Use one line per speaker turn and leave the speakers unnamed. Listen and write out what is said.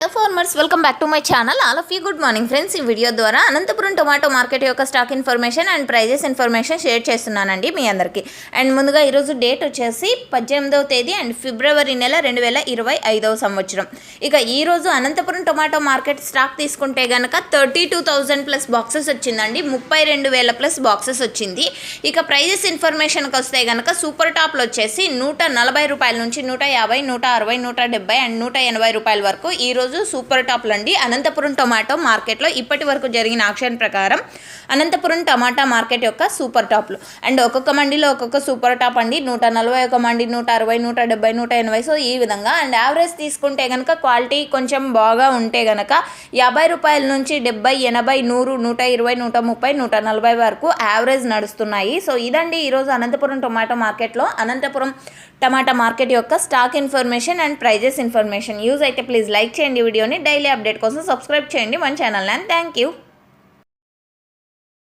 Farmers welcome back to my channel. All of you good morning friends. ఈ video ద్వారా Anantapur tomato market యొక్క stock information and prices information share చేస్తున్నానండి మీ అందరికీ. And ముందుగా ఈరోజు డేట్ వచ్చేసి 18వ తేదీ అండ్ ఫిబ్రవరి నెల 2025వ సంవత్సరం. ఇక ఈరోజు అనంతపురం టొమాటో మార్కెట్ స్టాక్ తీసుకుంటే కనుక 32,000 ప్లస్ బాక్సెస్ వచ్చిందండి. 32,000 ప్లస్ బాక్సెస్ వచ్చింది. ఇక ప్రైజెస్ ఇన్ఫర్మేషన్కి వస్తే కనుక సూపర్ టాప్లో వచ్చేసి 140 రూపాయల నుంచి 150, 160, 170 అండ్ 180 రూపాయల వరకు ఈరోజు సూపర్ టాప్లు అండి. అనంతపురం టొమాటో మార్కెట్లో ఇప్పటి వరకు జరిగిన ఆక్షన్ ప్రకారం అనంతపురం టమాటా మార్కెట్ యొక్క సూపర్ టాప్లు. అండ్ ఒక్కొక్క మండీలో ఒక్కొక్క సూపర్ టాప్ అండి. 141 మండి, 160, 170, 180. సో ఈ విధంగా. అండ్ యావరేజ్ తీసుకుంటే కనుక క్వాలిటీ కొంచెం బాగా ఉంటే కనుక 50 రూపాయల నుంచి 70, 80, 100, 120, 130, 140 వరకు యావరేజ్ నడుస్తున్నాయి. సో ఇదండి ఈరోజు అనంతపురం టొమాటో మార్కెట్లో అనంతపురం టమాటా మార్కెట్ యొక్క stock information and prices information. Use అయితే ప్లీజ్ లైక్ చేయండి వీడియోని. డైలీ అప్డేట్ కోసం సబ్స్క్రైబ్ చేయండి మన ఛానల్. And thank you.